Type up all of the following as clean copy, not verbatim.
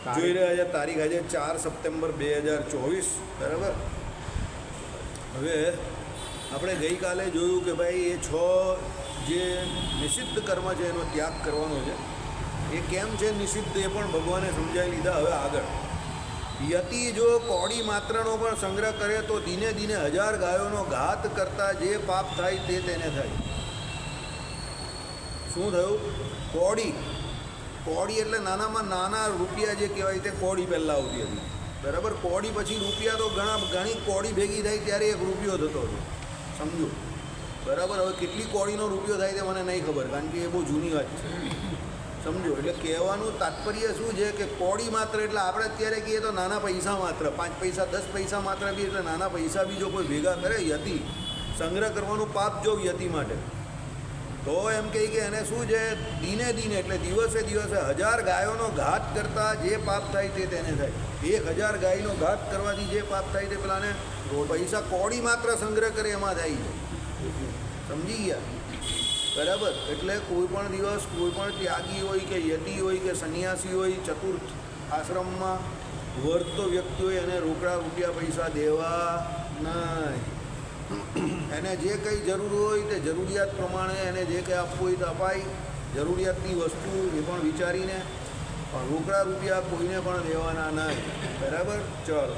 જોઈ રહ્યા છે. તારીખ આજે 4 સપ્ટેમ્બર 2024, બરાબર. હવે આપણે ગઈકાલે જોયું કે ભાઈ એ 6 જે નિષિદ્ધ કર્મ છે એનો ત્યાગ કરવાનો છે. એ કેમ છે નિષિદ્ધ એ પણ ભગવાને સમજાવી લીધા. હવે આગળ યતિ જો કોડી માત્રનો પણ સંગ્રહ કરે તો દિને દિને 1000 ગાયોનો ઘાત કરતા જે પાપ થાય તે તેને થાય. શું થયું? કોડી એટલે નાનામાં નાના રૂપિયા જે કહેવાય તે કોડી પહેલાં આવતી હતી, બરાબર. કોડી પછી રૂપિયા તો ઘણી કોડી ભેગી થાય ત્યારે 1 રૂપિયો થતો હતો, સમજો, બરાબર. હવે કેટલી કોડીનો રૂપિયો થાય તે મને નહીં ખબર, કારણ કે એ બહુ જૂની વાત છે, સમજો. એટલે કહેવાનું તાત્પર્ય શું છે કે કોડી માત્ર એટલે આપણે અત્યારે કહીએ તો નાના પૈસા માત્ર, 5 પૈસા 10 પૈસા માત્ર બી, એટલે નાના પૈસા બી જો કોઈ ભેગા કરે યતિ, સંગ્રહ કરવાનું પાપ જો યતિ માટે, તો એમ કહે કે એને શું છે, દિને દિને એટલે દિવસે દિવસે 1000 ગાયોનો ઘાત કરતાં જે પાપ થાય તે તેને થાય. 1000 ગાયનો ઘાત કરવાથી જે પાપ થાય તે પેલાને પૈસા કોડી માત્ર સંગ્રહ કરે એમાં થાય છે, સમજી ગયા, બરાબર. એટલે કોઈ પણ દિવસ કોઈ પણ ત્યાગી હોય કે યતિ હોય કે સંન્યાસી હોય, ચતુર્થ આશ્રમમાં વર્તતો વ્યક્તિ હોય, એને રોકડા રૂપિયા પૈસા દેવા નહીં. એને જે કંઈ જરૂર હોય તે જરૂરિયાત પ્રમાણે એને જે કંઈ આપવું હોય તો અપાય, જરૂરિયાતની વસ્તુ એ પણ વિચારીને, પણ રોકડા રૂપિયા કોઈને પણ દેવાના નહીં, બરાબર. ચલો,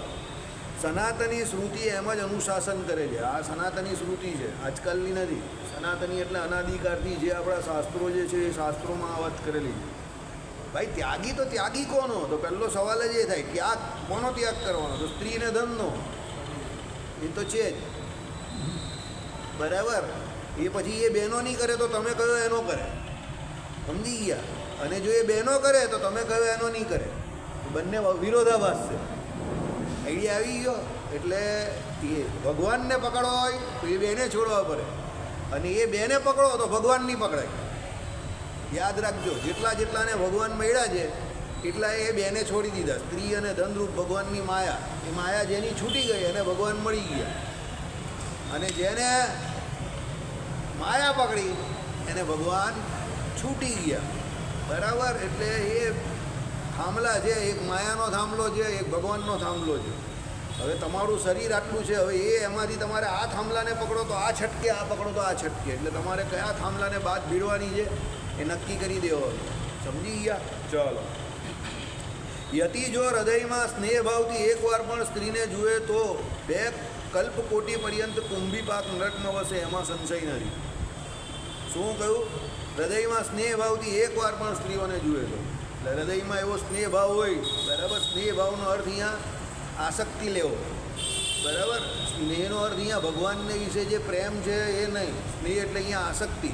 સનાતની શ્રુતિ એમ જ અનુશાસન કરે છે. આ સનાતની શ્રુતિ છે, આજકાલની નથી. સનાતની એટલે અનાદિકાળથી જે આપણા શાસ્ત્રો જે છે એ શાસ્ત્રોમાં આ વાત કરેલી છે. ભાઈ ત્યાગી તો ત્યાગી કોનો? તો પહેલો સવાલ જ એ થાય, ત્યાગ કોનો ત્યાગ કરવાનો? તો સ્ત્રી ને ધનનો, એ તો છે જ, બરાબર. એ પછી એ બહેનો નહીં કરે તો તમે કયો એનો કરે, સમજી ગયા. અને જો એ બહેનો કરે તો તમે કયો એનો નહીં કરે, બંને વિરોધાભાસ છે. આઈડિયા આવી ગયો? એટલે એ ભગવાનને પકડો હોય તો એ બેને છોડવા પડે, અને એ બેને પકડો તો ભગવાન નહીં પકડાય. યાદ રાખજો, જેટલાને ભગવાન મળ્યા છે એટલા એ બેને છોડી દીધા. સ્ત્રી અને ધનરૂપ ભગવાનની માયા, એ માયા જેની છૂટી ગઈ એને ભગવાન મળી ગયા, અને જેને માયા પકડી એને ભગવાન છૂટી ગયા, બરાબર. એટલે એ થાંભલા છે, એક માયાનો થાંભલો છે, એક ભગવાનનો થાંભલો છે. હવે તમારું શરીર આટલું છે, હવે એ એમાંથી તમારે આ થાંભલાને પકડો તો આ છટકે, આ પકડો તો આ છટકે, એટલે તમારે કયા થાંભલાને બાદ ભીડવાની છે એ નક્કી કરી દેવાનું, સમજી ગયા. ચલો, યતિ જો હૃદયમાં સ્નેહ ભાવથી એકવાર પણ સ્ત્રીને જુએ તો 2 કલ્પકોટી પર્યંત કુંભીપાક નરકમાં વસે, એમાં સંશય નથી. શું કહ્યું? હૃદયમાં સ્નેહ ભાવથી એકવાર પણ સ્ત્રીઓને જુએ તો, એટલે હૃદયમાં એવો સ્નેહ ભાવ હોય, બરાબર. સ્નેહ ભાવનો અર્થ અહીંયા આસક્તિ લેવો, બરાબર. સ્નેહનો અર્થ અહીંયા ભગવાનને વિશે જે પ્રેમ છે એ નહીં. સ્નેહ એટલે અહીંયા આસક્તિ,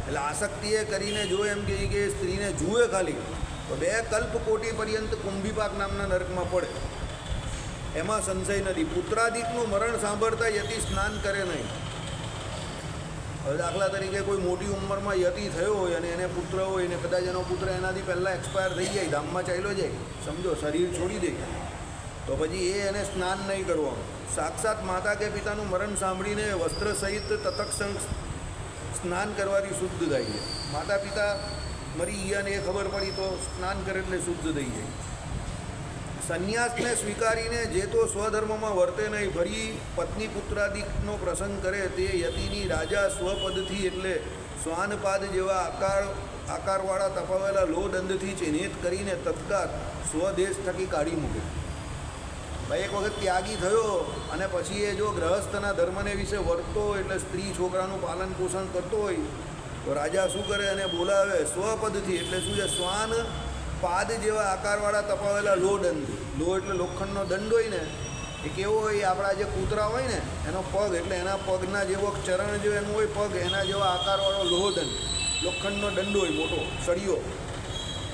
એટલે આસક્તિ એ કરીને જો એમ કહે કે સ્ત્રીને જુએ ખાલી તો 2 કલ્પકોટી પર્યંત કુંભીપાક નામના નરકમાં પડે, એમાં સંશય નથી. પુત્રાદિકનું મરણ સાંભળતા યતિ સ્નાન કરે નહીં. હવે દાખલા તરીકે કોઈ મોટી ઉંમરમાં યતિ થયો હોય અને એને પુત્ર હોય ને કદાચ એનો પુત્ર એનાથી પહેલાં એક્સપાયર થઈ જાય, ધામમાં ચાલ્યો જાય, સમજો, શરીર છોડી દે, તો પછી એને સ્નાન નહીં કરવાનું. સાક્ષાત માતા કે પિતાનું મરણ સાંભળીને વસ્ત્ર સહિત તત્ક્ષણ સ્નાન કરવાથી શુદ્ધ થાય છે. માતા પિતા મરી ગયા ને એ ખબર પડી તો સ્નાન કરે એટલે શુદ્ધ થઈ જાય. સંન્યાસને સ્વીકારીને જે તો સ્વધર્મમાં વર્તે નહીં, ફરી પત્ની પુત્રાદિકનો પ્રસંગ કરે તે યતિની રાજા સ્વપદથી એટલે શ્વાનપાદ જેવા આકારવાળા તપાવેલા લોહદંડથી ચિહ્નિત કરીને તત્કાળ સ્વદેશ થકી કાઢી મૂકે. ભાઈ એક વખત ત્યાગી થયો અને પછી એ જો ગ્રહસ્થના ધર્મને વિશે વર્તતો હોય, એટલે સ્ત્રી છોકરાનું પાલન પોષણ કરતો હોય, તો રાજા શું કરે, અને બોલાવે સ્વપદથી, એટલે શું છે, શ્વાન પાદ જેવા આકારવાળા તપાવેલા લોહદંડ. લોહ એટલે લોખંડનો દંડ હોય ને, એ કેવો હોય, આપણા જે કૂતરા હોય ને એનો પગ, એટલે એના પગના જેવો ચરણ જેવો એનું હોય પગ, એના જેવો આકારવાળો લોહદંડ, લોખંડનો દંડ હોય, મોટો સળિયો.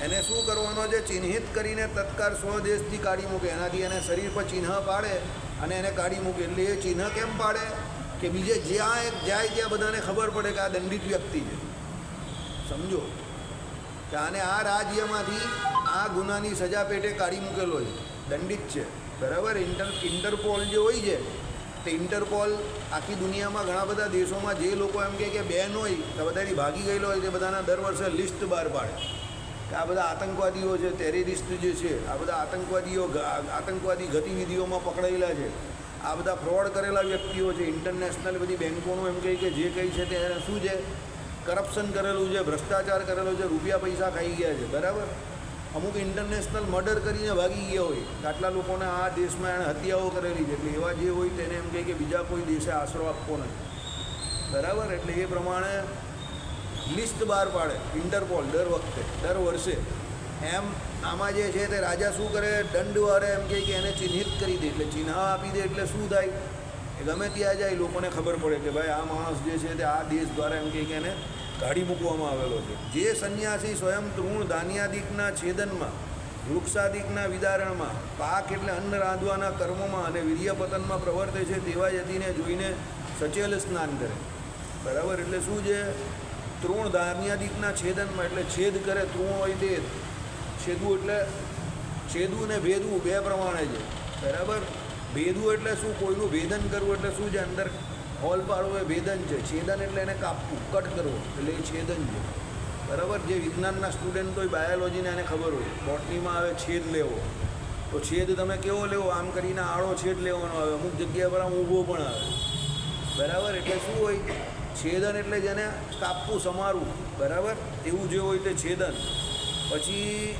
એને શું કરવાનો છે, ચિહ્નિત કરીને તત્કાળ સ્વદેશથી કાઢી મૂકે. એનાથી એને શરીર પર ચિહ્ન પાડે અને એને કાઢી મૂકે. એટલે એ ચિહ્ન કેમ પાડે કે બીજે જ્યાં જાય ત્યાં બધાને ખબર પડે કે આ દંડિત વ્યક્તિ છે, સમજો, કે આને આ રાજ્યમાંથી આ ગુનાની સજા પેટે કાઢી મૂકેલો છે, દંડિત છે, બરાબર. ઇન્ટરપોલ જે હોય છે તે ઇન્ટરપોલ આખી દુનિયામાં ઘણા બધા દેશોમાં જે લોકો એમ કે બેન હોય તો બધાથી ભાગી ગયેલો હોય તે બધાના દર વર્ષે લિસ્ટ બહાર પાડે, કે આ બધા આતંકવાદીઓ છે, ટેરરિસ્ટ જે છે, આ બધા આતંકવાદી ગતિવિધિઓમાં પકડાયેલા છે, આ બધા ફ્રોડ કરેલા વ્યક્તિઓ છે, ઇન્ટરનેશનલ બધી બેન્કોનું એમ કહે કે જે કંઈ છે તે શું છે, કરપ્શન કરેલું છે, ભ્રષ્ટાચાર કરેલો છે, રૂપિયા પૈસા ખાઈ ગયા છે, બરાબર. અમુક ઇન્ટરનેશનલ મર્ડર કરીને ભાગી ગયા હોય, આટલા લોકોને આ દેશમાં એણે હત્યાઓ કરેલી છે, એટલે એવા જે હોય તેને એમ કહે કે બીજા કોઈ દેશે આશરો આપવો નથી, બરાબર. એટલે એ પ્રમાણે લિસ્ટ બહાર પાડે ઇન્ટરપોલ દર વર્ષે. એમ આમાં જે છે તે રાજા શું કરે, દંડવાળે એમ કહે કે એને ચિહ્નિત કરી દે, એટલે ચિહ્ન આપી દે એટલે શું થાય, એ ગમે ત્યાં જાય લોકોને ખબર પડે કે ભાઈ આ માણસ જે છે તે આ દેશ દ્વારા એમ કહે કે એને કાઢી મૂકવામાં આવેલો છે. જે સંન્યાસી સ્વયં તૃણ ધાન્યાદિકના છેદનમાં, વૃક્ષાદિકના વિદારણમાં, પાક એટલે અન્ન રાંધવાના કર્મોમાં અને વીર્યપતનમાં પ્રવર્તે છે તેવા યતિને જોઈને સચેલ સ્નાન કરે, બરાબર. એટલે શું છે, તૃણ ધાન્યાદિકના છેદનમાં એટલે છેદ કરે, તૃણ હોય તે છેદવું, એટલે છેદવું ને ભેદવું બે પ્રમાણે છે, બરાબર. ભેદવું એટલે શું, કોઈનું ભેદન કરવું એટલે શું છે, અંદર હોલ પાડવું એ ભેદન છે. છેદન એટલે એને કાપવું, કટ કરવું, એટલે એ છેદન છે, બરાબર. જે વિજ્ઞાનના સ્ટુડન્ટ હોય, બાયોલોજીને એને ખબર હોય, બોટનીમાં આવે છેદ લેવો, તો છેદ તમે કેવો લેવો, આમ કરીને આડો છેદ લેવાનો આવે, અમુક જગ્યા પર આમ ઊભો પણ આવે, બરાબર. એટલે શું હોય, છેદન એટલે જેને કાપવું, સમારવું, બરાબર, એવું જે હોય તે છેદન. પછી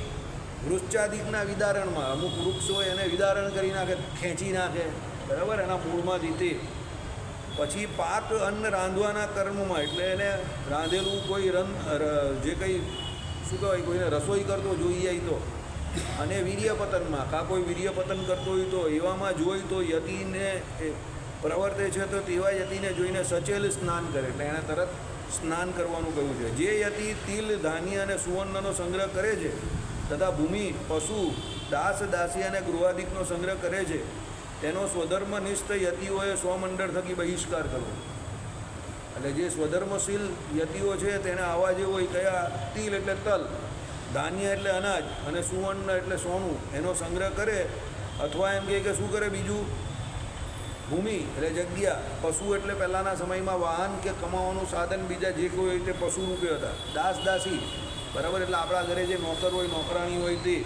વૃક્ષાદિકના વિદારણમાં અમુક વૃક્ષ હોય એને વિદારણ કરી નાખે, ખેંચી નાખે, બરાબર, એના મૂળમાંથી તે. પછી પાક અન્ન રાંધવાના કર્મમાં એટલે એને રાંધેલું કોઈ જે કંઈ શું કહેવાય, કોઈને રસોઈ કરતો જોઈ જાય તો, અને વીર્યપતનમાં કાં કોઈ વીર્યપતન કરતો હોય તો એવામાં જોઈ તો યતિને પ્રવર્તે છે તો તેવા યતિને જોઈને સચેલ સ્નાન કરે, એટલે એણે તરત સ્નાન કરવાનું કહ્યું છે. જે યતિ તિલ, ધાન્ય અને સુવર્ણનો સંગ્રહ કરે છે તથા ભૂમિ, પશુ, દાસ, દાસી અને ગૃહાદિકનો સંગ્રહ કરે છે તેનો સ્વધર્મનિષ્ઠ યતિઓએ સ્વમંડળ થકી બહિષ્કાર કરવો. એટલે જે સ્વધર્મશીલ યતિઓ છે તેને આવા જે હોય કયા, તિલ એટલે તલ, ધાન્ય એટલે અનાજ અને સુવર્ણ એટલે સોનું એનો સંગ્રહ કરે, અથવા એમ કે શું કરે બીજું, ભૂમિ એટલે જગ્યા, પશુ એટલે પહેલાંના સમયમાં વાહન કે કમાવાનું સાધન બીજા જે કોઈ હોય તે પશુ રૂપે હતા, દાસ દાસી, બરાબર, એટલે આપણા ઘરે જે નોકર હોય, નોકરાણી હોય તે,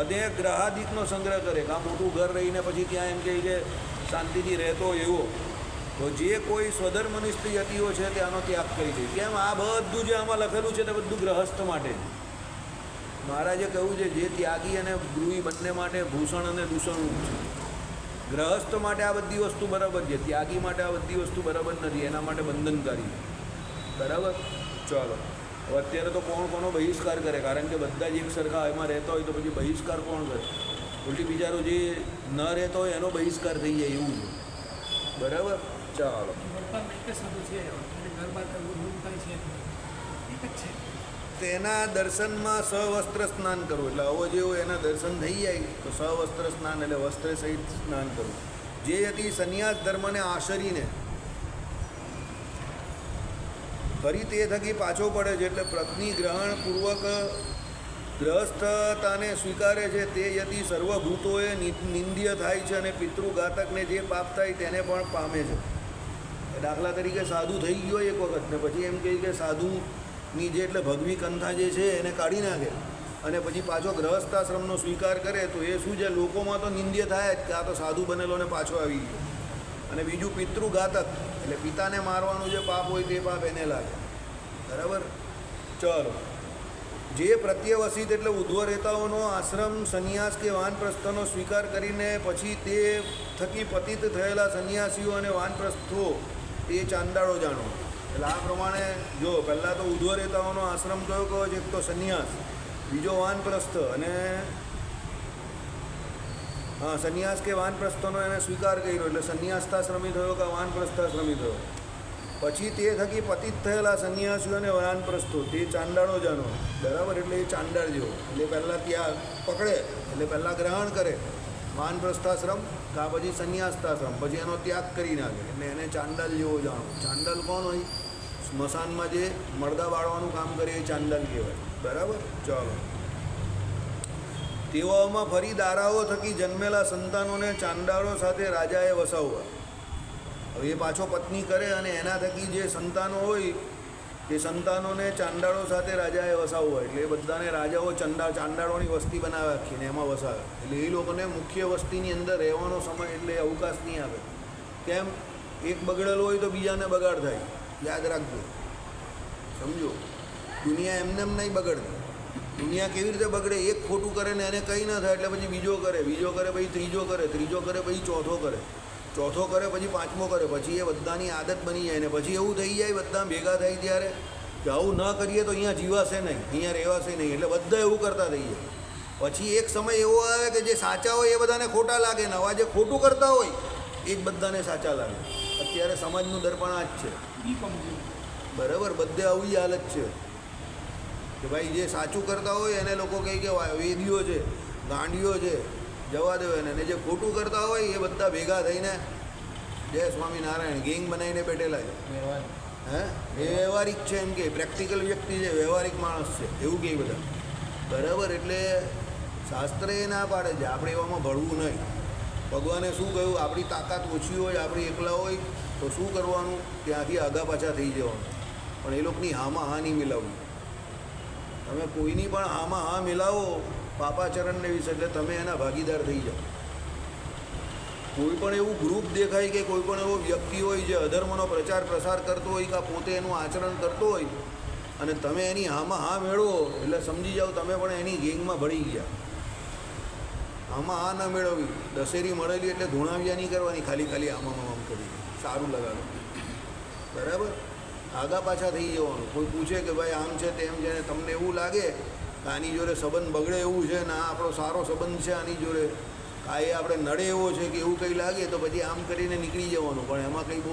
અને ગ્રહાદિકનો સંગ્રહ કરે, કાં મોટું ઘર રહીને પછી ત્યાં એમ કહે કે શાંતિથી રહેતો એવો. તો જે કોઈ સ્વધર્મનિષ્ઠ યતિઓ છે ત્યાંનો ત્યાગ કરી દે. કેમ, આ બધું જે આમાં લખેલું છે તે બધું ગ્રહસ્થ માટે. મહારાજે કહ્યું છે જે ત્યાગી અને ગૃહી બંને માટે ભૂષણ અને દૂષણ છે. ગ્રહસ્થ માટે આ બધી વસ્તુ બરાબર છે, ત્યાગી માટે આ બધી વસ્તુ બરાબર નથી, એના માટે બંધનકારી, બરાબર. ચાલો, હવે અત્યારે તો કોણ કોનો બહિષ્કાર કરે, કારણ કે બધા જ એક સરખા એમાં રહેતા હોય તો પછી બહિષ્કાર કોણ કરે, ઉલટી બિચારો જે ન રહેતો હોય એનો બહિષ્કાર થઈ જાય એવું છે, બરાબર. ચાલો, તેના દર્શનમાં સવસ્ત્ર સ્નાન કરવું, એટલે આવો જે હોય એના દર્શન થઈ જાય તો સવસ્ત્ર સ્નાન એટલે વસ્ત્ર સહિત સ્નાન કરવું. જે યતિ સંન્યાસ ધર્મને આશરીને ફરી તે થકી પાછો પડે છે, એટલે પત્ની ગ્રહણપૂર્વક ગ્રહસ્થતાને સ્વીકારે છે તે યતિ સર્વભૂતોએ નિંદ્ય થાય છે અને પિતૃઘાતકને જે પાપ થાય તેને પણ પામે છે. દાખલા તરીકે સાધુ થઈ ગયો એક વખત ને પછી એમ કહે કે સાધુની જે એટલે ભગવી કંથા જે છે એને કાઢી નાખે અને પછી પાછો ગ્રહસ્થાશ્રમનો સ્વીકાર કરે તો એ શું છે, લોકોમાં તો નિંદ્ય થાય જ કે આ તો સાધુ બનેલો ને પાછો આવી ગયો. અને બીજું પિતૃઘાતક એટલે પિતાને મારવાનું જે પાપ હોય તે પાપ એને લાગે, બરાબર. ચલો, જે પ્રત્યવસિત એટલે ઉધ્વરેતાઓનો આશ્રમ, સંન્યાસ કે વાનપ્રસ્થનો સ્વીકાર કરીને પછી તે થકી પતિત થયેલા સંન્યાસીઓ અને વાનપ્રસ્થો તે ચાંદાળો જાણો. એટલે આ પ્રમાણે જો પહેલાં તો ઉધ્વરેતાઓનો આશ્રમ કયો કયો છે, એક તો સંન્યાસ, બીજો વાનપ્રસ્થ, અને સંન્યાસ કે વાનપ્રસ્થનો એને સ્વીકાર કર્યો એટલે સંન્યાસ્તાશ્રમી થયો કે વાનપ્રસ્થાશ્રમી થયો. પછી તે થકી પતિત થયેલા સંન્યાસીઓ અને વાનપ્રસ્થો તે ચાંડાળો જાણો, બરાબર. એટલે એ ચાંડાળ જેવો, એટલે પહેલાં ત્યાં પકડે એટલે પહેલાં ગ્રહણ કરે વાનપ્રસ્થાશ્રમ કાં પછી સંન્યાસ્તાશ્રમ, પછી એનો ત્યાગ કરી નાખે એટલે એને ચાંડાલ જેવો જાણો. ચાંડાલ કોણ હોય, સ્મશાનમાં જે મરદા બાળવાનું કામ કરે એ ચાંડાલ કહેવાય, બરાબર. ચાલો, તેઓમાં ફરી દારાઓ થકી જન્મેલા સંતાનોને ચાંડાળો સાથે રાજાએ વસાવવા. હવે એ પાછો પત્ની કરે અને એના થકી જે સંતાનો હોય કે સંતાનોને ચાંડાળો સાથે રાજાએ વસાવવો હોય એટલે એ બધાને રાજાઓ ચાંડાળોની વસ્તી બનાવે આખીને એમાં વસાવે એટલે એ લોકોને મુખ્ય વસ્તીની અંદર રહેવાનો સમય એટલે અવકાશ નહીં આવે. કેમ? એક બગડેલો હોય તો બીજાને બગાડ થાય. યાદ રાખજો, સમજો. દુનિયા એમને નહીં બગડતી. દુનિયા કેવી રીતે બગડે? એક ખોટું કરે ને એને કંઈ ન થાય એટલે પછી બીજો કરે પછી ત્રીજો કરે પછી ચોથો કરે પછી પાંચમો કરે પછી એ બધાની આદત બની જાય ને પછી એવું થઈ જાય બધા ભેગા થાય ત્યારે કે આવું ન કરીએ તો અહીંયા જીવાશે નહીં, અહીંયા રહેવાશે નહીં એટલે બધા એવું કરતા થઈ જાય. પછી એક સમય એવો આવે કે જે સાચા હોય એ બધાને ખોટા લાગે ને આવા જે ખોટું કરતા હોય એ જ બધાને સાચા લાગે. અત્યારે સમાજનું દર્પણ આ જ છે, બરાબર. બધે આવી હાલત છે કે ભાઈ જે સાચું કરતા હોય એને લોકો કહે કે વેદીઓ છે, ગાંડીઓ છે, જવા દેવો એને. અને જે ખોટું કરતા હોય એ બધા ભેગા થઈને જય સ્વામિનારાયણ ગેંગ બનાવીને બેઠેલા છે. હે એ વ્યવહારિક છે, એમ કે પ્રેક્ટિકલ વ્યક્તિ છે, વ્યવહારિક માણસ છે એવું કહે બધા, બરાબર. એટલે શાસ્ત્ર એ ના પાડે છે આપણે એવામાં ભળવું નહીં. ભગવાને શું કહ્યું? આપણી તાકાત ઓછી હોય, આપણી એકલા હોય તો શું કરવાનું? ત્યાંથી આગા પાછા થઈ જવાનું. પણ એ લોકોની હામાં હા નહીં મિલાવવી. તમે કોઈની પણ હામાં હા મિલાવો પાપાચરણને વિશે એટલે તમે એના ભાગીદાર થઈ જાઓ. કોઈ પણ એવું ગ્રુપ દેખાય કે કોઈ પણ એવો વ્યક્તિ હોય જે અધર્મનો પ્રચાર પ્રસાર કરતો હોય કે પોતે એનું આચરણ કરતો હોય અને તમે એની હામાં હા મેળવો એટલે સમજી જાઓ તમે પણ એની ગેંગમાં ભળી ગયા. આમાં હા ન મેળવવી. દશેરી મળેલી એટલે ધૂણાવ્યા નહીં કરવાની, ખાલી આમાં આમ કરી સારું લગાડો, બરાબર. આગા પાછા થઈ જવાનું. કોઈ પૂછે કે ભાઈ આમ છે તેમ છે ને તમને એવું લાગે કે આની જોડે સંબંધ બગડે એવું છે ને આ આપણો સારો સંબંધ છે આની જોડે, આ એ આપણે નડે એવો છે કે એવું કંઈ લાગે તો પછી આમ કરીને નીકળી જવાનું. પણ એમાં કંઈ બહુ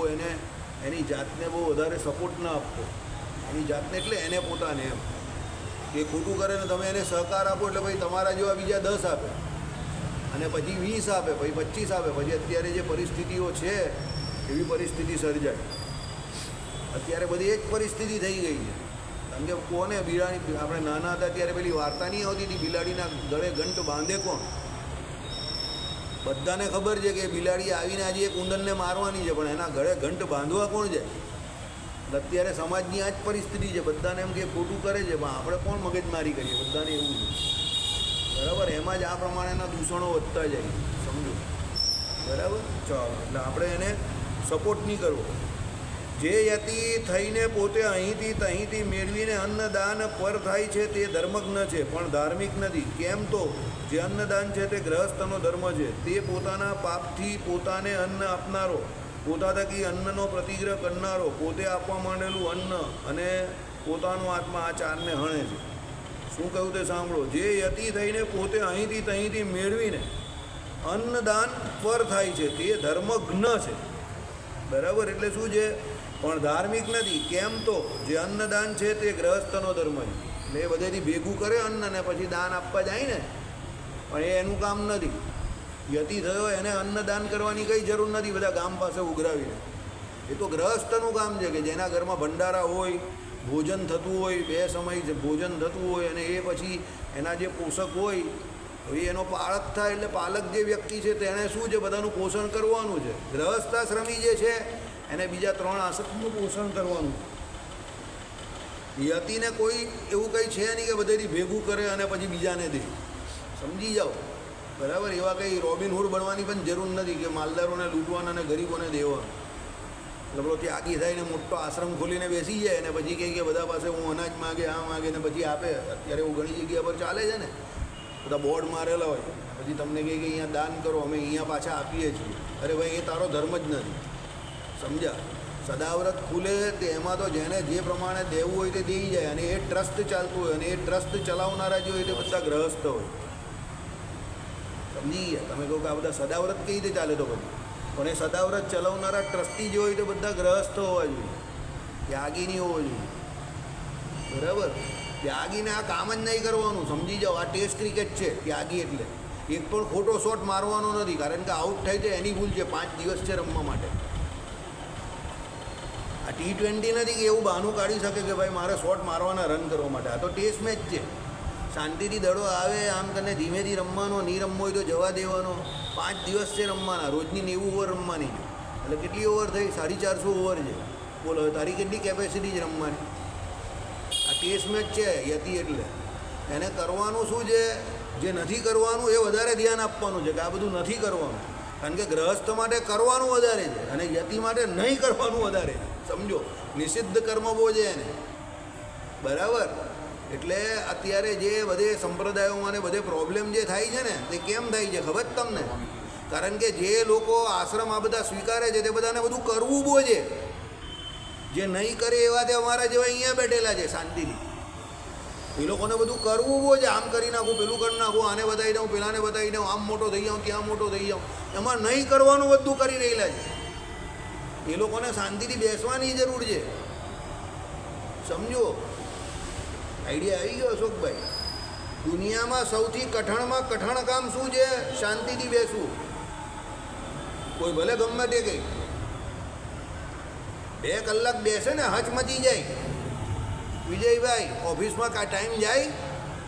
એની જાતને બહુ વધારે સપોર્ટ ન આપતો. એની જાતને એટલે એને પોતાને એમ કે ખોટું કરે ને તમે એને સહકાર આપો એટલે ભાઈ તમારા જેવા બીજા 10 આપે અને પછી 20 આપે પછી 25 આપે પછી અત્યારે જે પરિસ્થિતિઓ છે એવી પરિસ્થિતિ સર્જાય. અત્યારે બધી એક પરિસ્થિતિ થઈ ગઈ છે. કારણ કે કોને બિલાડી, આપણે નાના હતા ત્યારે પેલી વાર્તા નહીં આવતી હતી બિલાડીના ગળે ઘંટ બાંધે કોણ? બધાને ખબર છે કે બિલાડી આવીને આજે એક ઉંદરને મારવાની છે પણ એના ગળે ઘંટ બાંધવા કોણ જાય? અત્યારે સમાજની આ જ પરિસ્થિતિ છે. બધાને એમ કે ખોટું કરે છે પણ આપણે કોણ મગજમારી કરીએ? બધાને એવું છે, બરાબર. એમાં જ આ પ્રમાણેના દૂષણો વધતા જાય, સમજો, બરાબર. ચાલો, એટલે આપણે એને સપોર્ટ નહીં કરવો. જે યતિ થઈને પોતે અહીંથી તહીંથી મેળવીને અન્નદાન પર થાય છે તે ધર્મજ્ઞ છે પણ ધાર્મિક નથી. કેમ? તો જે અન્નદાન છે તે ગ્રહસ્થનો ધર્મ છે. તે પોતાના પાપથી પોતાને અન્ન આપનારો, પોતા થકી અન્નનો પ્રતિગ્રહ કરનારો, પોતે આપવા માંડેલું અન્ન અને પોતાનો આત્મા આ ચારને હણે છે. શું કહ્યું તે સાંભળો. જે યતિ થઈને પોતે અહીંથી તહીંથી મેળવીને અન્નદાન પર થાય છે તે ધર્મજ્ઞ છે, બરાબર. એટલે શું છે? પણ ધાર્મિક નથી. કેમ? તો જે અન્નદાન છે તે ગ્રહસ્થનો ધર્મ છે. એટલે એ બધેથી ભેગું કરે અન્ન ને પછી દાન આપવા જાય ને, પણ એ એનું કામ નથી. યતિ થયો એને અન્નદાન કરવાની કંઈ જરૂર નથી બધા ગામ પાસે ઉઘરાવીને. એ તો ગ્રહસ્થનું કામ છે કે જેના ઘરમાં ભંડારા હોય, ભોજન થતું હોય, 2 સમય ભોજન થતું હોય અને એ પછી એના જે પોષક હોય હવે એનો પાળક થાય એટલે પાલક જે વ્યક્તિ છે તેણે શું છે? બધાનું પોષણ કરવાનું છે. ગ્રહસ્થાશ્રમી જે છે એને બીજા 3 આશ્રમનું પોષણ કરવાનું. યતિને કોઈ એવું કંઈ છે નહીં કે બધેથી ભેગું કરે અને પછી બીજાને દે. સમજી જાઓ, બરાબર. એવા કંઈ રોબિનહૂડ બનવાની પણ જરૂર નથી કે માલદારોને લૂંટવાના અને ગરીબોને દેવાનું. એટલે પેલો ત્યાગી થઈને મોટો આશ્રમ ખોલીને બેસી જાય અને પછી કહે કે બધા પાસે હું અનાજ માગે આ માગે ને પછી આપે. અત્યારે એવું ઘણી જગ્યા પર ચાલે છે ને, બધા બોર્ડ મારેલા હોય પછી તમને કહે કે અહીંયા દાન કરો, અમે અહીંયા પાછા આપીએ છીએ. અરે ભાઈ એ તારો ધર્મ જ નથી, સમજ્યા? સદાવ્રત ખુલે તે એમાં તો જેને જે પ્રમાણે દેવું હોય તે દઈ જાય અને એ ટ્રસ્ટ ચાલતું હોય અને એ ટ્રસ્ટ ચલાવનારા જે હોય તે બધા ગ્રહસ્થ હોય. સમજી ગયા? તમે કહો કે આ બધા સદાવ્રત કઈ રીતે ચાલે? તો બધું પણ એ સદાવ્રત ચલાવનારા ટ્રસ્ટી જે હોય તે બધા ગ્રહસ્થ હોવા જોઈએ, ત્યાગી નહીં હોવો જોઈએ, બરાબર. ત્યાગીને આ કામ જ નહીં કરવાનું. સમજી જાઓ, આ ટેસ્ટ ક્રિકેટ છે. ત્યાગી એટલે એક પણ ખોટો શોટ મારવાનો નથી, કારણ કે આઉટ થાય છે એની ભૂલ છે. 5 દિવસ છે રમવા માટે. આ T20 નથી કે એવું બહાનું કાઢી શકે કે ભાઈ મારે શોટ મારવાના, રન કરવા માટે. આ તો ટેસ્ટ મેચ છે. શાંતિથી દડો આવે આમ તને ધીમેથી રમવાનો, નહીં રમવો હોય તો જવા દેવાનો. 5 દિવસ છે રમવાના, રોજની 90 ઓવર રમવાની છે. એટલે કેટલી ઓવર થઈ? 450 ઓવર છે. બોલો, તારી કેટલી કેપેસિટી જ રમવાની? ટેસ્ટ મેચ છે યતિ એટલે એને કરવાનું શું છે, જે નથી કરવાનું એ વધારે ધ્યાન આપવાનું છે કે આ બધું નથી કરવાનું. કારણ કે ગ્રહસ્થ માટે કરવાનું વધારે છે અને યતિ માટે નહીં કરવાનું વધારે છે. સમજો, નિષિદ્ધ કર્મ બહુ છે એને, બરાબર. એટલે અત્યારે જે બધે સંપ્રદાયોમાં ને બધે પ્રોબ્લેમ જે થાય છે ને તે કેમ થાય છે ખબર જ તમને? કારણ કે જે લોકો આશ્રમ આ બધા સ્વીકારે છે તે બધાને બધું કરવું બહુ છે. જે નહીં કરે એવા તે અમારા જેવા અહીંયા બેઠેલા છે શાંતિથી. એ લોકોને બધું કરવું બહુ છે. આમ કરી નાખું, પેલું કરી નાખું, આને બતાવી દઉં, પેલાને બતાવી દઉં, આમ મોટો થઈ જાઉં, ત્યાં મોટો થઈ જાઉં. એમાં નહીં કરવાનું બધું કરી રહેલા છે. એ લોકોને શાંતિથી બેસવાની જરૂર છે. સમજો, આઈડિયા આવી ગયો અશોકભાઈ? દુનિયામાં સૌથી કઠણમાં કઠણ કામ શું છે? શાંતિથી બેસવું. કોઈ ભલે ગમે તે કંઈ 2 કલાક બેસે ને હચમચી જાય. વિજયભાઈ ઓફિસમાં ટાઈમ જાય,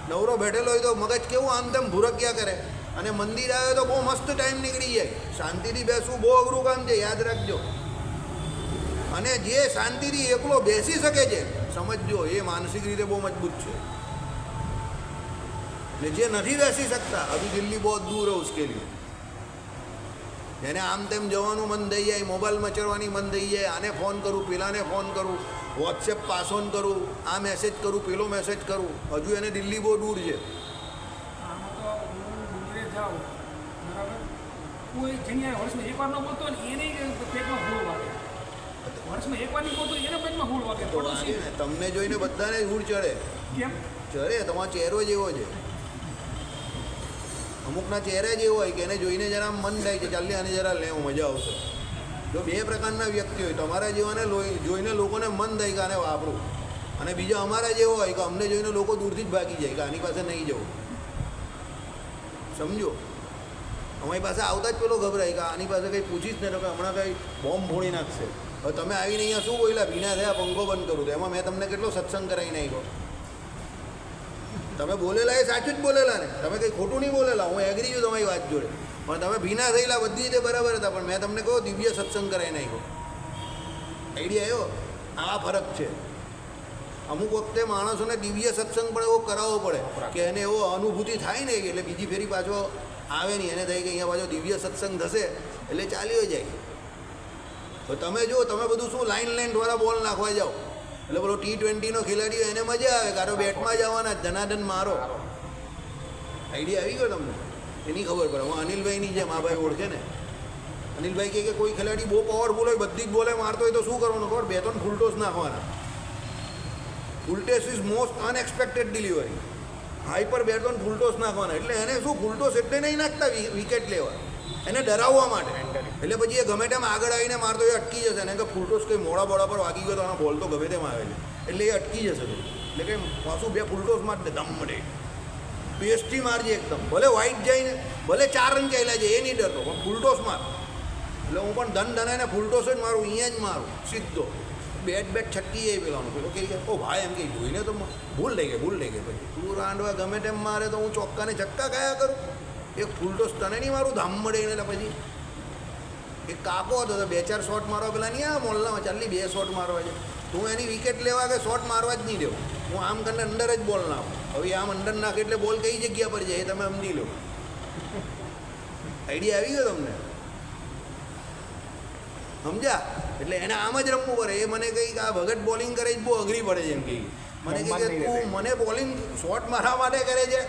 નવરો બેઠેલો હોય તો મગજ કેવું આમ તેમ ભૂરક્યા કરે, અને મંદિર આવે તો બહુ મસ્ત ટાઈમ નીકળી જાય. શાંતિથી બેસવું બહુ અઘરું કામ છે, યાદ રાખજો. અને જે શાંતિથી એકલો બેસી શકે છે, સમજજો, એ માનસિક રીતે બહુ મજબૂત છે. ને જે નથી બેસી શકતા, અભી દિલ્હી બહુ દૂર હે ઉસકે લીએ. જેને આમ તેમ જવાનું મન થઈ જાય, મોબાઈલમાં ચડવાની મન થઈ જાય, આને ફોન કરું, પેલાને ફોન કરું, વોટ્સએપ પાસ ઓન કરું, આ મેસેજ કરું, પેલો મેસેજ કરું, હજુ એને દિલ્હી બહુ દૂર છે. આમાં તો હું ડુંગરે જાઉં, બરાબર, કોઈ જગ્યાએ વર્ષમાં એકવાર ન બોલતો ને એને પેટમાં હૂળ વાગે. વર્ષમાં એકવાર નહીં બોલતો એને પેટમાં હૂળ વાગે. તો વાગે ને, તમને જોઈને બધાને હૂળ ચડે. કેમ ચડે, તમારો ચહેરો જ એવો છે. અમુકના ચહેરા જ એવો હોય કે એને જોઈને જરા મન થાય કે ચાલ આને જરા લેવું, મજા આવશે. જો 2 પ્રકારના વ્યક્તિ હોય, તમારા જેવાને જોઈને લોકોને મન થાય કે આને વાપરું, અને બીજા અમારા જેવો હોય કે અમને જોઈને લોકો દૂરથી જ ભાગી જાય કે આની પાસે નહીં જવું. સમજો, અમારી પાસે આવતા જ પેલો ગભરાય કે આની પાસે કંઈ પૂછીશ ને તો કે હમણાં કંઈ બોમ્બ ફોડી નાખશે. હવે તમે આવીને અહીંયા શું બોલ્યા? ભીના થયા, પંખો બંધ કરું. તો એમાં મેં તમને કેટલો સત્સંગ કરાવી નાખ્યો. તમે બોલેલા એ સાચું જ બોલેલા ને, તમે કંઈ ખોટું નહીં બોલેલા. હું એગ્રી છું તમારી વાત જોડે, પણ તમે ભીના થયેલા બધી રીતે બરાબર હતા, પણ મેં તમને કહો દિવ્ય સત્સંગ કરાવી નાખ્યો. આઈડિયા આવ્યો? આ ફરક છે. અમુક વખતે માણસોને દિવ્ય સત્સંગ પણ એવો કરાવવો પડે કે એને એવો અનુભૂતિ થાય ને, એટલે બીજી ફેરી પાછો આવે નહીં. એને થાય કે અહીંયા પાછો દિવ્ય સત્સંગ થશે એટલે ચાલ્યો જાય. તો તમે જો, તમે બધું શું લાઈન દ્વારા બોલ નાખવા જાઓ, એટલે બોલો T20નો ખેલાડી હોય એને મજા આવે, કારો બેટમાં જવાના, ધનાધન મારો. આઈડિયા આવી ગયો તમને? એની ખબર પડે. હું અનિલભાઈની જેમ આ ભાઈ ઓળખે ને, અનિલભાઈ કહે કે કોઈ ખેલાડી બહુ પાવરફુલ હોય, બધી જ બોલે મારતો હોય તો શું કરવાનું ખબર? 2-3 ફૂલટોસ નાખવાના. Full toss is most unexpected delivery. હાઈપર 2-3 ફૂલટોસ નાખવાના. એટલે એને શું, ફૂલટોસ એટલે નહીં નાખતા વિકેટ લેવા, એને ડરાવવા માટે. એટલે પછી એ ગમે તેમ આગળ આવીને મારતો એ અટકી જશે. એને કે ફૂલટોસ કંઈ મોડા બોડા પર વાગી ગયો તો આનો બોલ તો ગમે તેમ આવે છે, એટલે એ અટકી જશે. એટલે કે પાછું 2 ફૂલટોસ માર દે, દમ મળે, પેસ્ટથી મારજે એકદમ. ભલે વાઇટ જઈને, ભલે 4 રન ચાલ્યા છે, એ નહીં ડરતો, પણ ફૂલટોસ માર. એટલે હું પણ ધનાઈને ફૂલટોસ જ મારું, અહીંયા જ મારું સીધો. બેટ છટકી જાય પેલાનું. પેલો કહે કે ઓ ભાઈ, એમ કે જોઈને તો ભૂલ થઈ ગઈ. પછી તું રાંડવા ગમે તેમ મારે તો હું ચોક્કાને છક્કા કયા કરું? એક ફૂલટોસ તને નહીં મારું, ધામ મળે એને. એટલે પછી એક કાકો હતો તો 2-4 શોટ મારવા પેલા નહીં, આ મોલ્લામાં ચાલી 2 શોટ મારવા છે. હું એની વિકેટ લેવા કે શોટ મારવા જ નહીં દેવું. હું આમ કરીને અંડર જ બોલ નાખું. હવે આમ અંડર નાખે એટલે બોલ કઈ જગ્યા પર જાય એ તમે સમજી લો. આઈડિયા આવી ગયો તમને? સમજ્યા? એટલે એને આમ જ રમવું પડે. એ મને કહી કે આ ભગત બોલિંગ કરે જ બહુ અઘરી પડે છે એમ કહી. મને કહે કે તું મને બોલિંગ શોટ મારવા માટે કરે છે,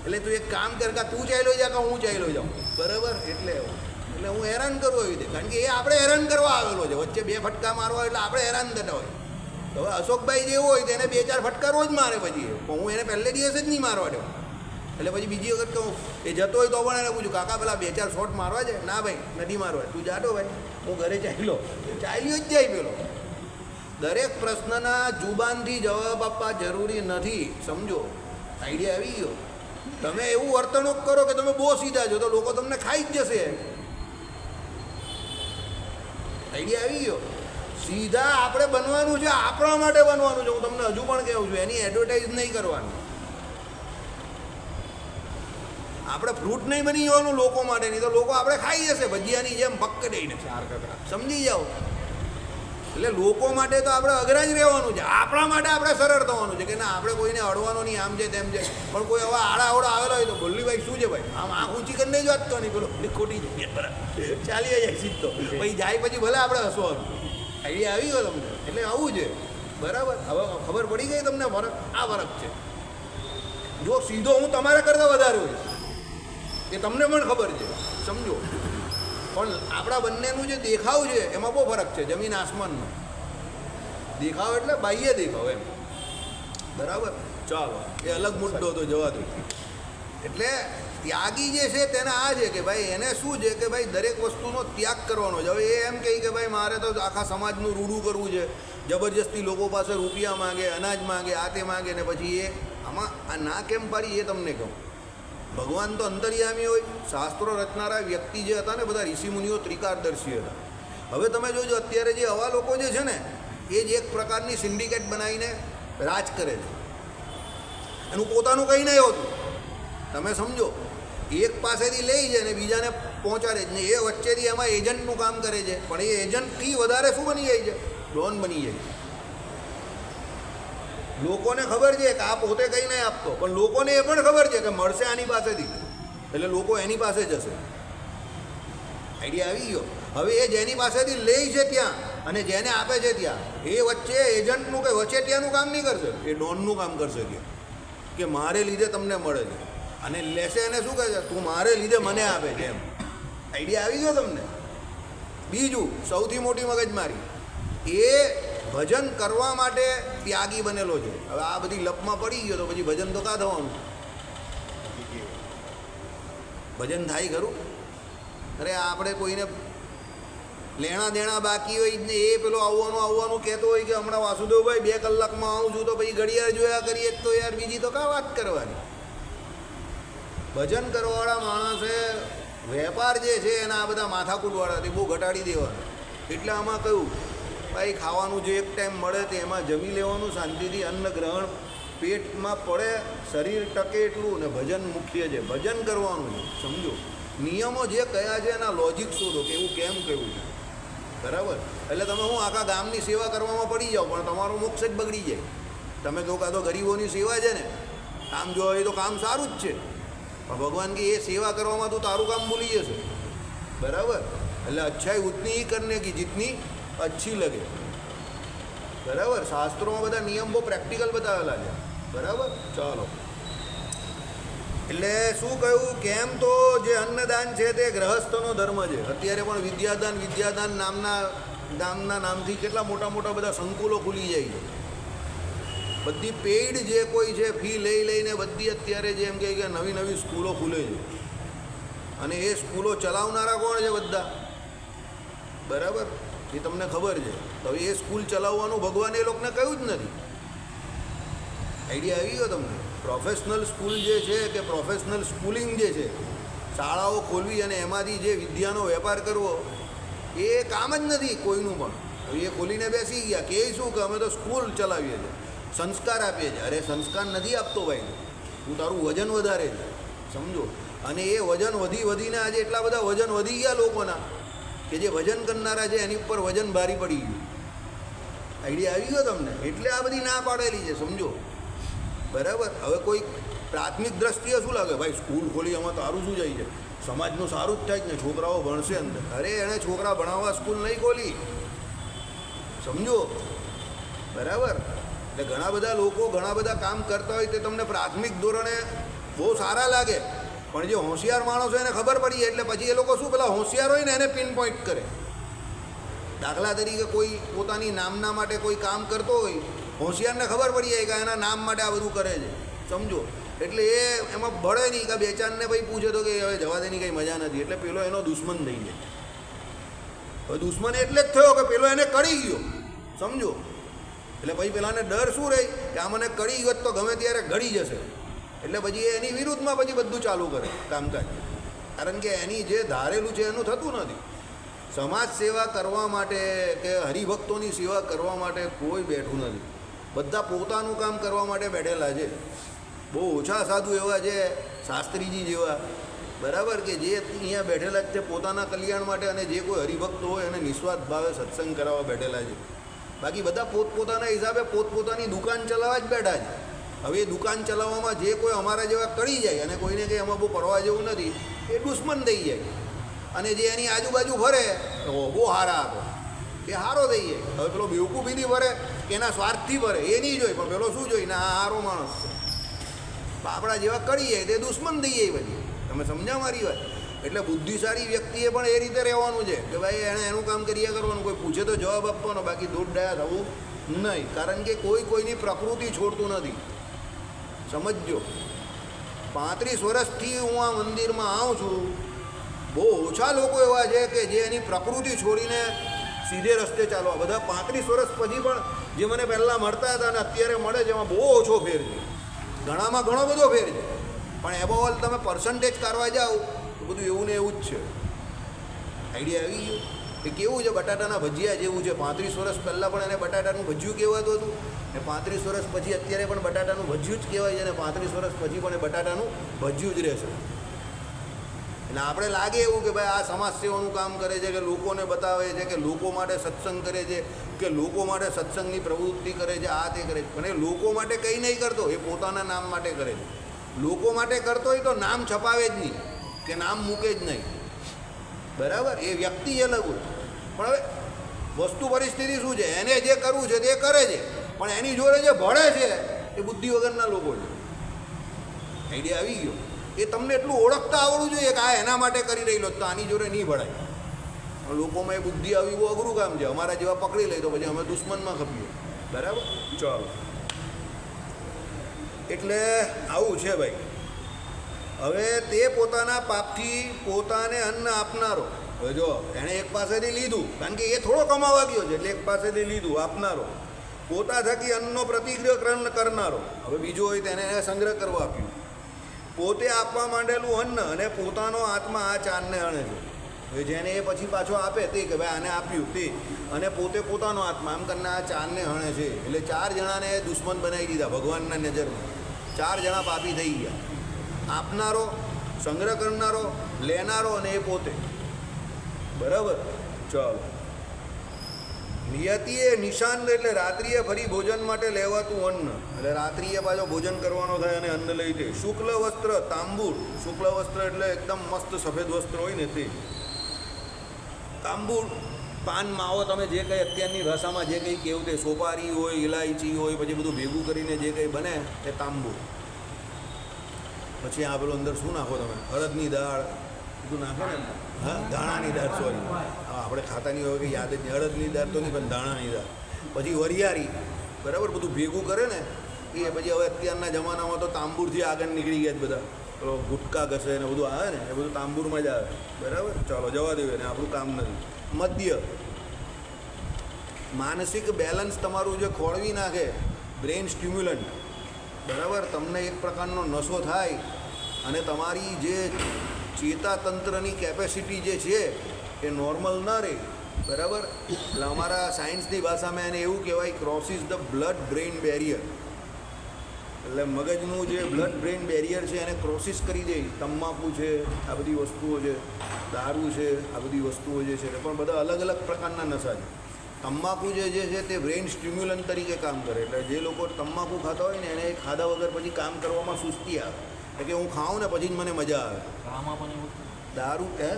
એટલે તું એક કામ કર, કે તું ચાલ્યો જા કે હું ચાલ્યો જાઉં, બરાબર? એટલે હું હેરાન કરું એવી રીતે. કારણ કે એ આપણે હેરાન કરવા આવેલો છે. વચ્ચે 2 ફટકા મારવા એટલે આપણે હેરાન થતા હોય. તો હવે અશોકભાઈ જેવો હોય તો એને 2-4 ફટકા રોજ મારે. પછી પણ હું એને પહેલે દિવસે જ નહીં મારવા દઉં. એટલે પછી બીજી વખત કહું, એ જતો હોય તો પણ એને પૂછું, કાકા પેલા 2-4 શોટ મારવા છે? ના ભાઈ, નથી મારવા. તું જાતો ભાઈ, હું ઘરે ચાલ્યો જ જાય પેલો. દરેક પ્રશ્નના જુબાનથી જવાબ આપવા જરૂરી નથી. સમજો, આઈડિયા આવી ગયો? તમે એવું વર્તણૂક કરો કે તમે બહુ સીધા છો તો લોકો તમને ખાઈ જ જશે. આઈડિયા આવી ગયો? સીધા આપણે બનવાનું છે, આપણા માટે બનવાનું છે. હું તમને હજુ પણ કહું છું, એની એડવર્ટાઇઝ નહીં કરવાની. આપણે ફ્રૂટ નહીં બની જવાનું લોકો માટે, નહીં તો લોકો આપણે ખાઈ જશે ભજીયાની જેમ પક્ક દઈને. સમજી જાઓ? એટલે લોકો માટે તો આપણે અઘરા જ રહેવાનું છે, આપણા માટે આપણે સરળ થવાનું છે કે ના આપણે કોઈને અડવાનું નહીં, આમ છે તેમ છે. પણ કોઈ હવે આડા અવડા આવેલો હોય તો બોલ્લીભાઈ શું છે ભાઈ, આમ આંખ ઊંચી કરીને જ વાંચતો નહીં, પેલો ખોટી જગ્યા બરાબર ચાલી જાય સીધો, પછી જાય પછી ભલે આપણે હસવાનું. આઈડિયા આવી ગયો તમને? એટલે આવું છે બરાબર. હવે ખબર પડી ગઈ તમને ફરક? આ ફરક છે. જો સીધો હું તમારા કરતાં વધારે હોઈશ એ તમને પણ ખબર છે, સમજો. પણ આપણા બંનેનું જે દેખાવ છે એમાં બહુ ફરક છે, જમીન આસમાનનો દેખાવ. એટલે બાહ્ય દેખાવ એમ, બરાબર. ચાલો એ અલગ મુદ્દો તો જવા દો. એટલે ત્યાગી જે છે તેને આ છે કે ભાઈ એને શું છે કે ભાઈ દરેક વસ્તુનો ત્યાગ કરવાનો છે. હવે એ એમ કહે કે ભાઈ મારે તો આખા સમાજનું રૂડું કરવું છે, જબરજસ્તી લોકો પાસે રૂપિયા માગે, અનાજ માગે, આ તે માગે, ને પછી એ આમાં આ ના કેમ પાડી એ તમને કહું. ભગવાન તો અંતર્યામી હોય, શાસ્ત્રો રચનારા વ્યક્તિ જે હતા ને બધા ઋષિમુનિઓ ત્રિકારદર્શી હતા. હવે તમે જોજો અત્યારે જે આવા લોકો જે છે ને એ જ એક પ્રકારની સિન્ડિકેટ બનાવીને રાજ કરે છે, એનું પોતાનું કંઈ નહીં હોતું. તમે સમજો, એક પાસેથી લઈ જાય ને બીજાને પહોંચાડે જ ને એ વચ્ચેથી એમાં એજન્ટનું કામ કરે છે. પણ એ એજન્ટથી વધારે શું બની જાય છે? ડોન બની જાય છે. લોકોને ખબર છે કે આ પોતે કંઈ નહીં આપતો, પણ લોકોને એ પણ ખબર છે કે મળશે આની પાસેથી, એટલે લોકો એની પાસે જશે. આઈડિયા આવી ગયો? હવે એ જેની પાસેથી લે છે ત્યાં અને જેને આપે છે ત્યાં એ વચ્ચે એજન્ટનું કે વચેટિયાનું કામ નહીં કરશે, એ ડોનનું કામ કરશે કે મારે લીધે તમને મળે છે. અને લેશે એને શું કહે છે? તું મારે લીધે મને આપે છે એમ. આઈડિયા આવી ગયો તમને? બીજું સૌથી મોટી મગજમારી, એ ભજન કરવા માટે ત્યાગી બનેલો છે. હવે આ બધી લપમાં પડી ગયો તો પછી ભજન તો કાં થવાનું? ભજન થાય ખરું? અરે આપણે કોઈને લેણા દેણા બાકી હોય ને એ પેલો આવવાનું કહેતો હોય કે હમણાં વાસુદેવભાઈ 2 કલાકમાં આવું છું, તો પછી ઘડિયાળ જોયા કરીએ તો યાર બીજી તો કાં વાત કરવાની. ભજન કરવાવાળા માણસે વેપાર જે છે એના આ બધા માથાકૂટવાળાથી બહુ ઘટાડી દેવાનું. એટલે આમાં કહ્યું ભાઈ ખાવાનું જે એક ટાઈમ મળે તે એમાં જમી લેવાનું શાંતિથી, અન્ન ગ્રહણ પેટમાં પડે, શરીર ટકે એટલું, ને ભજન મુખ્ય છે. ભજન કરવાનું છે, સમજો. નિયમો જે કયા છે એના લોજિક શોધો કે એવું કેમ કહેવું છે, બરાબર. એટલે તમે હું આખા ગામની સેવા કરવામાં પડી જાઓ પણ તમારો મોક્ષ જ બગડી જાય. તમે કહો કાં તો ગરીબોની સેવા છે ને, કામ જોવા એ તો કામ સારું જ છે, પણ ભગવાન કે એ સેવા કરવામાં તું તારું કામ ભૂલી જશે, બરાબર. એટલે અચ્છાઈ ઉતની ही करने की जितनी अच्छी लगे, બરાબર. શાસ્ત્રોમાં બધા નિયમ બહુ પ્રેક્ટિકલ બતાવેલા છે, બરાબર. ચાલો, એટલે શું કહ્યું કેમ તો જે અન્નદાન છે તે ગ્રહસ્થનો ધર્મ છે. અત્યારે પણ વિદ્યાદાન નામના નામથી કેટલા મોટા મોટા બધા સંકુલો ખુલી જાય છે. બધી પેઇડ જે કોઈ છે ફી લઈને બધી અત્યારે જે એમ કહે કે નવી સ્કૂલો ખુલે છે, અને એ સ્કૂલો ચલાવનારા કોણ છે? બધા, બરાબર. એ તમને ખબર છે. તો એ સ્કૂલ ચલાવવાનું ભગવાને એ લોકોને કહ્યું જ નથી. આઈડિયા આવી ગયો તમને? પ્રોફેશનલ સ્કૂલ જે છે કે પ્રોફેશનલ સ્કૂલિંગ જે છે, શાળાઓ ખોલવી અને એમાંથી જે વિદ્યાનો વેપાર કરવો એ કામ જ નથી કોઈનું પણ. એ ખોલીને બેસી ગયા કે શું કે અમે તો સ્કૂલ ચલાવીએ છીએ, સંસ્કાર આપીએ છીએ. અરે સંસ્કાર નથી આપતો ભાઈ, તું તારું વજન વધારે છે, સમજો. અને એ વજન વધીને આજે એટલા બધા વજન વધી ગયા લોકોના કે જે વજન કરનારા છે એની ઉપર વજન ભારી પડી ગયું. આઈડિયા આવી ગયો તમને? એટલે આ બધી ના પાડેલી છે, સમજો, બરાબર. હવે કોઈ પ્રાથમિક દ્રષ્ટિએ શું લાગે? ભાઈ સ્કૂલ ખોલી એમાં તારું શું જાય છે? સમાજનું સારું જ થાય જ ને, છોકરાઓ ભણશે અંદર. અરે એણે છોકરા ભણાવવા સ્કૂલ નહીં ખોલી, સમજો, બરાબર. એટલે ઘણા બધા લોકો ઘણા બધા કામ કરતા હોય તે તમને પ્રાથમિક ધોરણે બહુ સારા લાગે, પણ જે હોશિયાર માણસો એને ખબર પડી એટલે પછી એ લોકો શું પેલા હોશિયાર હોય ને એને પિન પોઈન્ટ કરે. દાખલા તરીકે કોઈ પોતાની નામના માટે કોઈ કામ કરતો હોય, હોશિયારને ખબર પડી જાય કે એના નામ માટે આ બધું કરે છે, સમજો. એટલે એ એમાં ભળે નહીં કે 2-4ને ભાઈ પૂછે તો કે હવે જવા દેની કંઈ મજા નથી, એટલે પેલો એનો દુશ્મન થઈ જાય. હવે દુશ્મન એટલે જ થયો કે પેલો એને કળી ગયો, સમજો. એટલે પછી પેલાને ડર શું રહે કે આ મને કળી ગયો તો ગમે ત્યારે ગળી જશે, એટલે પછી એની વિરુદ્ધમાં પછી બધું ચાલુ કરે કામકાજ. કારણ કે એની જે ધારેલું છે એનું થતું નથી. સમાજ સેવા કરવા માટે કે હરિભક્તોની સેવા કરવા માટે કોઈ બેઠું નથી, બધા પોતાનું કામ કરવા માટે બેઠેલા છે. બહુ ઓછા સાધુ એવા છે શાસ્ત્રીજી જેવા, બરાબર, કે જે અહીંયા બેઠેલા જ છે પોતાના કલ્યાણ માટે, અને જે કોઈ હરિભક્ત હોય એને નિસ્વાર્થ ભાવે સત્સંગ કરાવવા બેઠેલા છે. બાકી બધા પોતપોતાના હિસાબે પોતપોતાની દુકાન ચલાવવા જ બેઠા છે. હવે એ દુકાન ચલાવવામાં જે કોઈ અમારા જેવા કરી જાય અને કોઈને કંઈ એમાં બહુ પરવા જેવું નથી, એ દુશ્મન થઈ જાય. અને જે એની આજુબાજુ ફરે તો બહુ હારા હતો એ હારો થઈ જાય. હવે પેલો બેવકૂફીથી ફરે કે એના સ્વાર્થથી ફરે એ નહીં જોઈ, પણ પેલો શું જોઈ, ના આ હારો માણસ છે. આપણા જેવા કરી જાય તે દુશ્મન થઈ જાય બધી. તમે સમજ્યા મારી વાત? એટલે બુદ્ધિશાળી વ્યક્તિએ પણ એ રીતે રહેવાનું છે કે ભાઈ એણે એનું કામ કર્યા કરવાનું, કોઈ પૂછે તો જવાબ આપવાનો, બાકી દૂધ ડાયા થવું નહીં. કારણ કે કોઈ કોઈની પ્રકૃતિ છોડતું નથી. સમજજો, 35 વર્ષથી હું આ મંદિરમાં આવું છું, બહુ ઓછા લોકો એવા છે કે જે એની પ્રકૃતિ છોડીને સીધે રસ્તે ચાલવા. બધા 35 વર્ષ પછી પણ જે મને પહેલાં મળતા હતા અને અત્યારે મળે છે એમાં બહુ ઓછો ફેર છે. ઘણામાં ઘણો બધો ફેર છે, પણ એબો ઓલ તમે પર્સન્ટેજ કરવા જાઓ તો બધું એવું ને એવું જ છે. આઈડિયા આવી ગયો? એ કેવું છે, બટાટાના ભજીયા જેવું છે. 35 વર્ષ પહેલાં પણ એને બટાટાનું ભજીયું કહેવાતું હતું ને 35 વર્ષ પછી અત્યારે પણ બટાટાનું ભજીયું જ કહેવાય છે, અને 35 વર્ષ પછી પણ એ બટાટાનું ભજીયું જ રહેશે. એટલે આપણે લાગે એવું કે ભાઈ આ સમાજ સેવાનું કામ કરે છે, કે લોકોને બતાવે છે, કે લોકો માટે સત્સંગ કરે છે, કે લોકો માટે સત્સંગની પ્રવૃત્તિ કરે છે, આ તે કરે છે. પણ એ લોકો માટે કંઈ નહીં કરતો, એ પોતાના નામ માટે કરે છે. લોકો માટે કરતો હોય તો નામ છપાવે જ નહીં, કે નામ મૂકે જ નહીં. બરાબર? એ વ્યક્તિ અલગ હોય. પણ હવે વસ્તુ પરિસ્થિતિ શું છે, એને જે કરવું છે તે કરે છે, પણ એની જોડે જે ભળે છે એ બુદ્ધિ વગરના લોકો છે. આઈડિયા આવી ગયો? એ તમને એટલું ઓળખતા આવડવું જોઈએ કે આ એના માટે કરી રહેલો તો આની જોડે નહીં ભળાય. લોકોમાં એ બુદ્ધિ આવી બહુ અઘરું કામ છે. અમારા જેવા પકડી લઈ તો પછી અમે દુશ્મનમાં ખપીએ. બરાબર? ચાલો, એટલે આવું છે ભાઈ. હવે તે પોતાના પાપથી પોતાને અન્ન આપનારો. હવે જો એણે એક પાસેથી લીધું, કારણ કે એ થોડો કમાવા ગયો છે, એટલે એક પાસેથી લીધું આપનારો. પોતા થકી અન્નનો પ્રતિગ્રહણ કરનારો. હવે બીજો હોય તેને એને સંગ્રહ કરવા આપ્યું. પોતે આપવા માંડેલું અન્ન અને પોતાનો આત્મા આ ચારને અણે છે. હવે જેને એ પછી પાછો આપે તે કે ભાઈ આને આપ્યું તે, અને પોતે પોતાનો આત્મા એમ કરીને આ ચારને અણે છે. એટલે 4 જણાને દુશ્મન બનાવી દીધા ભગવાનના નજરમાં. 4 જણા પાપી થઈ ગયા. આપનારો, સંગ્રહ કરનારો, લેનારો અને એ પોતે. બરાબર? ચાલો. નિયતિએ નિશાન એટલે રાત્રિએ ફરી ભોજન માટે લેવાતું અન્ન. એટલે રાત્રિએ પાછો ભોજન કરવાનો થાય અને અન્ન લઈ દે. શુક્લ વસ્ત્ર, તાંબુર. શુક્લ વસ્ત્ર એટલે એકદમ મસ્ત સફેદ વસ્ત્ર હોય ને તે. તાંબુર, પાન માવો, તમે જે કંઈ અત્યારની ભાષામાં જે કંઈ કહેવું તે સોપારી હોય, ઇલાયચી હોય, પછી બધું ભેગું કરીને જે કંઈ બને તે તાંબુર. પછી આ પેલું અંદર શું નાખો તમે? અડદની દાળ બધું નાખો ને. હા, ધાણાની દાળ, સોરી. હા, આપણે ખાતાની હોય કે યાદ જ નહીં. અડદની દાળ તો નહીં, પણ ધાણાની દાળ. પછી વરિયાળી, બરાબર? બધું ભેગું કરે ને એ. પછી હવે અત્યારના જમાનામાં તો તાંબુરથી આગળ નીકળી ગયા જ બધા. પેલો ગુટકા ઘસે ને બધું આવે ને એ બધું તાંબુરમાં જ આવે. બરાબર? ચાલો, જવા દેવે ને, આપણું કામ નથી. મધ્ય, માનસિક બેલેન્સ તમારું જે ખોળવી નાખે, બ્રેઇન સ્ટિમ્યુલન્ટ. બરાબર? તમને એક પ્રકારનો નશો થાય અને તમારી જે ચેતાતંત્રની કેપેસિટી જે છે એ નોર્મલ ન રહે. બરાબર? એટલે અમારા સાયન્સની ભાષામાં એને એવું કહેવાય, ક્રોસિસ ધ બ્લડ બ્રેઇન બેરિયર. એટલે મગજનું જે બ્લડ બ્રેઇન બેરિયર છે એને ક્રોસિસ કરી દે. તમાકુ છે, આ બધી વસ્તુઓ છે, દારૂ છે, આ બધી વસ્તુઓ જે છે પણ બધા અલગ અલગ પ્રકારના નશા છે. તમાકુ જે છે તે બ્રેઇન સ્ટિમ્યુલન્ટ તરીકે કામ કરે. એટલે જે લોકો તમાકુ ખાતા હોય ને એને ખાધા વગર પછી કામ કરવામાં સુસ્તી આવે. એટલે કે હું ખાઉં ને પછી જ મને મજા આવે. દારૂ હે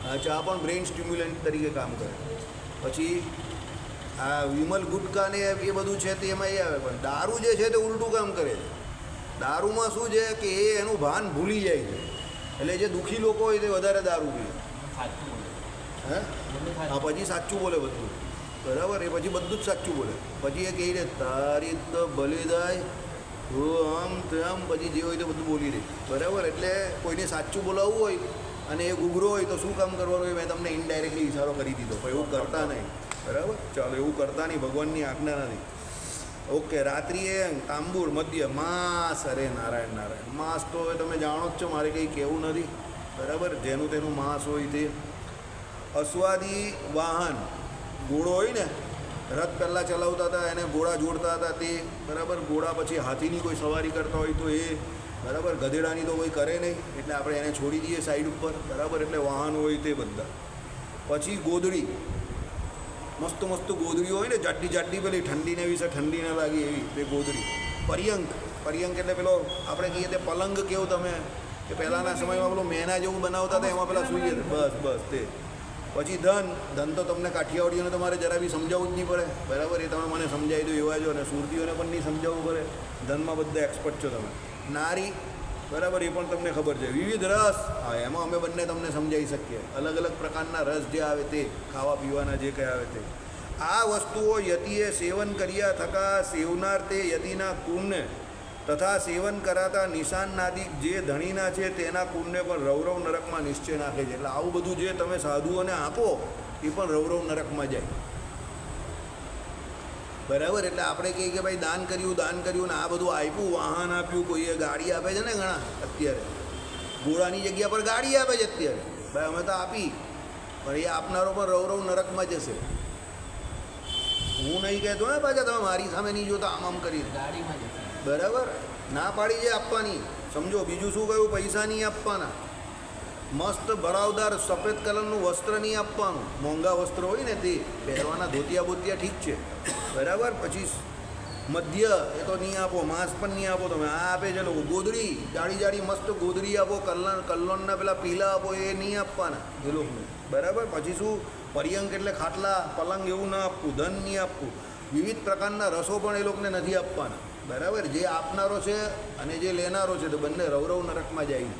હા, ચા પણ બ્રેઇન સ્ટિમ્યુલન્ટ તરીકે કામ કરે. પછી આ વિમલ ગુટકા ને એ બધું છે તે એમાં એ આવે. પણ દારૂ જે છે તે ઉલટું કામ કરે છે. દારૂમાં શું છે કે એ એનું ભાન ભૂલી જાય છે. એટલે જે દુઃખી લોકો હોય તે વધારે દારૂ પીએ. હે હા, પછી સાચું બોલે બધું. બરાબર? એ પછી બધું જ સાચું બોલે. પછી એ કહી દે તારી તો ભલી દાય આમ તેમ, પછી જે હોય તો બધું બોલી દે. બરાબર? એટલે કોઈને સાચું બોલાવવું હોય અને એ ગુગરો હોય તો શું કામ કરવાનું હોય, મેં તમને ઇનડાયરેક્ટલી ઇશારો કરી દીધો. પણ એવું કરતા નહીં. બરાબર? ચાલો, એવું કરતા નહીં, ભગવાનની આજ્ઞા નથી. ઓકે. રાત્રિએ તાંબુર, મધ્ય માંસ. અરે નારાયણ નારાયણ, માંસ તો હવે તમે જાણો જ છો, મારે કંઈ કહેવું નથી. બરાબર? જેનું તેનું માંસ હોય તે. અશ્વાદી વાહન, ઘોડો હોય ને, રથ પહેલાં ચલાવતા હતા એને ઘોડા જોડતા હતા તે. બરાબર? ઘોડા પછી હાથીની કોઈ સવારી કરતા હોય તો એ. બરાબર? ગધેડાની તો કોઈ કરે નહીં, એટલે આપણે એને છોડી દઈએ સાઈડ ઉપર. બરાબર? એટલે વાહન હોય તે બધા. પછી ગોદડી. મસ્ત મસ્ત ગોદડીઓ હોય ને, જાડી જાડી પેલી ઠંડીને વિશે ઠંડી ન લાગે એવી તે ગોદડી. પર્યંક, પર્યંક એટલે પેલો આપણે કહીએ તે પલંગ કેવું તમે કે પહેલાંના સમયમાં પેલું મેના જેવું બનાવતા હતા એમાં પેલા સૂઈએ બસ બસ તે. પછી ધન, ધન તો તમને કાઠિયાવાડીઓને તમારે જરા બી સમજાવવું જ નહીં પડે, બરાબર, એ તમે મને સમજાવી દો એવા છો, અને સુરતીઓને પણ નહીં સમજાવવું પડે, ધનમાં બધા એક્સપર્ટ છો તમે. નારી, બરાબર, એ પણ તમને ખબર છે. વિવિધ રસ, હા એમાં અમે બંને તમને સમજાવી શકીએ, અલગ અલગ પ્રકારના રસ જે આવે તે, ખાવા પીવાના જે કંઈ આવે તે. આ વસ્તુઓ યતિએ સેવન કર્યા થકા સેવનાર તે યતિના કુળને તથા સેવન કરાતા નિશાનનાદિક જે ધણીના છે તેના કુળને પણ રૌરવ નરકમાં નિશ્ચય નાખે છે. એટલે આવું બધું જે તમે સાધુઓને આપો એ પણ રૌરવ નરકમાં જાય, બરાબર. એટલે આપણે કહીએ કે ભાઈ દાન કર્યું ને આ બધું આપ્યું, વાહન આપ્યું, કોઈએ ગાડી આપે છે ને ઘણા અત્યારે, ઘોડાની જગ્યા પર ગાડી આપે છે અત્યારે, ભાઈ અમે તો આપી, પણ એ આપનારો પણ રૌરવ નરકમાં જશે. હું નહીં કહેતો ને પાછા તમે મારી સામે નહીં જોતા આમ કરી ગાડીમાં જશે. બરાબર, ના પાડી છે આપવાની, સમજો. બીજું શું કહ્યું? પૈસા નહીં આપવાના, મસ્ત ભરાવદાર સફેદ કલરનું વસ્ત્ર નહીં આપવાનું, મોંઘા વસ્ત્ર હોય ને તે પહેરવાના, ધોતિયા બોતિયા ઠીક છે, બરાબર. પછી મધ્ય એ તો નહીં આપો, માંસ પણ નહીં આપો તમે. આ આપે છે લોકો ગોદડી, જાડી જાડી મસ્ત ગોદડી આપો, કલ્લોનના પેલા પીલા આપો, એ નહીં આપવાના એ લોકોને, બરાબર. પછી શું? પર્યંક એટલે ખાટલા, પલંગ એવું ના આપવું, ધન નહીં આપવું. વિવિધ પ્રકારના રસો પણ એ લોકોને નથી આપવાના, બરાબર. જે આપનારો છે અને જે લેનારો છે તો બંને રૌરવ નરકમાં જાય.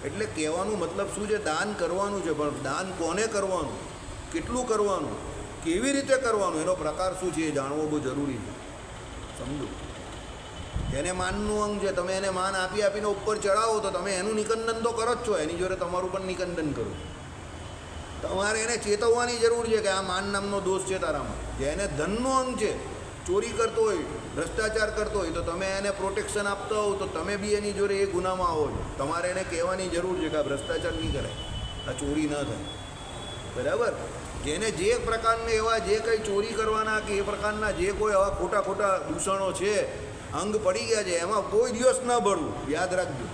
એટલે કહેવાનું મતલબ શું છે? દાન કરવાનું છે, પણ દાન કોને કરવાનું, કેટલું કરવાનું, કેવી રીતે કરવાનું, એનો પ્રકાર શું છે એ જાણવો બહુ જરૂરી છે, સમજો. જેને માનનું અંગ છે, તમે એને માન આપી આપીને ઉપર ચડાવો તો તમે એનું નિકંદન તો કરો જ છો, એની જોડે તમારું પણ નિકંદન કરો. તમારે એને ચેતવવાની જરૂર છે કે આ માન નામનો દોષ છે તારામાં. જેને ધનનું અંગ છે, ચોરી કરતો હોય, ભ્રષ્ટાચાર કરતો હોય, તો તમે એને પ્રોટેક્શન આપતા હોવ તો તમે બી એની જોડે એ ગુનામાં આવો છો. તમારે એને કહેવાની જરૂર છે કે આ ભ્રષ્ટાચાર નહીં કરાય, આ ચોરી ન થાય, બરાબર. જેને જે પ્રકારને એવા જે કંઈ ચોરી કરવાના કે એ પ્રકારના જે કોઈ આવા ખોટા ખોટા દૂષણો છે, અંગ પડી ગયા છે, એમાં કોઈ દિવસ ન ભળવું, યાદ રાખજો.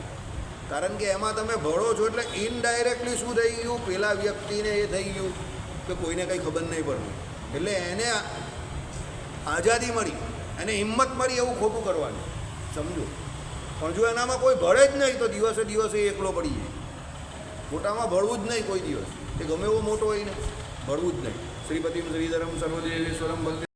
કારણ કે એમાં તમે ભળો છો એટલે ઇનડાયરેક્ટલી શું થઈ ગયું? પેલા વ્યક્તિને એ થઈ ગયું કે કોઈને કંઈ ખબર નહીં પડતી, એટલે એને આઝાદી મળી, એને હિંમત મળી એવું ખોટું કરવાનું, સમજો. પણ જો એનામાં કોઈ ભળે જ નહીં તો દિવસે દિવસે એકલો પડી જાય. ખોટામાં ભળવું જ નહીં કોઈ દિવસ, એ ગમે એવો મોટો હોય ને, ભળવું જ નહીં. શ્રીપતિમ શ્રીધરમ સર્વદેવેશ્વરમ ભક્તિ